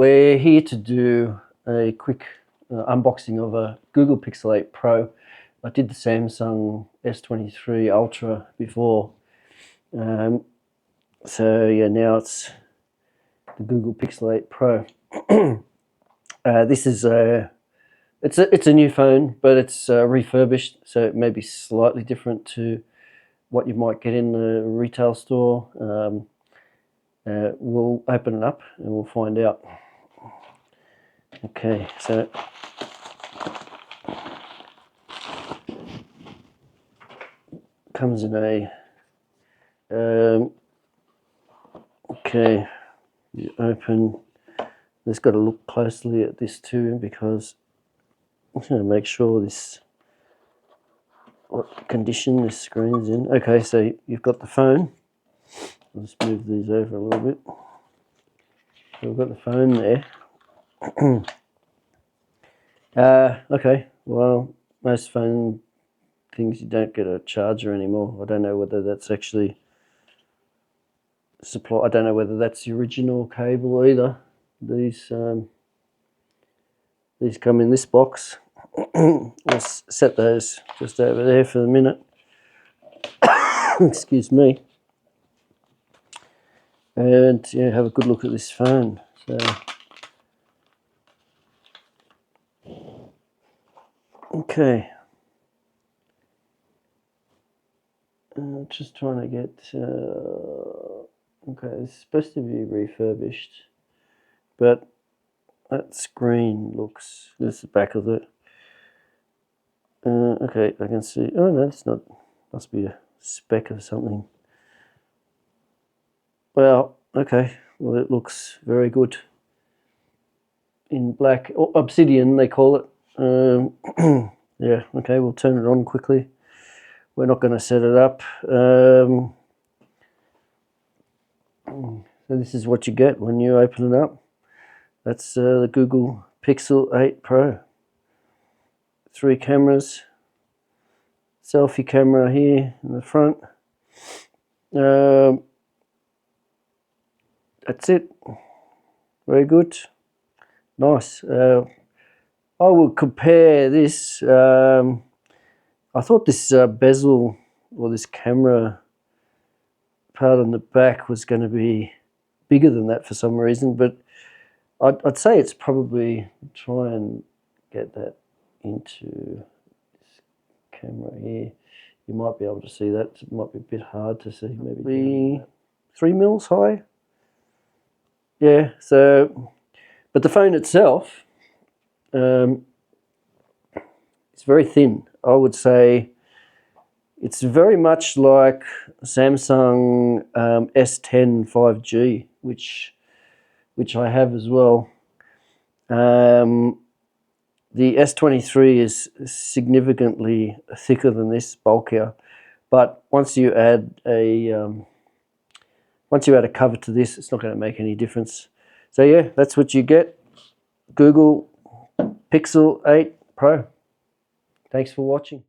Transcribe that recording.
We're here to do a quick unboxing of a Google Pixel 8 Pro. I did the Samsung S23 Ultra before, so yeah, now it's the Google Pixel 8 Pro. This is it's a new phone, but it's refurbished, so it may be slightly different to what you might get in the retail store. We'll open it up and we'll find out. Okay, so comes in a okay, you open. Just got to look closely at this too, because I'm going to make sure what condition this screen's in. Okay, so you've got the phone. I'll just move these over a little bit. So we've got the phone there. Okay, well, most phone things you don't get a charger anymore. I don't know whether that's actually supply. I don't know whether that's the original cable either. These come in this box. We'll set those just over there for the minute. Excuse me. And yeah, have a good look at this phone. So okay, just trying to get okay, it's supposed to be refurbished, but that screen looks, this is the back of it. Okay, I can see, oh no, it's not, must be a speck of something. Well, okay, well, it looks very good in black, or obsidian they call it. Yeah, okay, we'll turn it on quickly. We're not going to set it up. So this is what you get when you open it up. That's the Google Pixel 8 Pro. 3 cameras, selfie camera here in the front. That's it. Very good. Nice. I would compare this. I thought this bezel, or this camera part on the back, was going to be bigger than that for some reason, but I'd say it's probably, try and get that into this camera here. You might be able to see that. It might be a bit hard to see. Maybe 3 mils high. Yeah. So, but the phone itself, it's very thin. I would say it's very much like Samsung S10 5G, which I have as well. The S23 is significantly thicker than this, bulkier. But once you add a cover to this, it's not going to make any difference. So yeah, that's what you get. Google Pixel 8 Pro. Thanks for watching.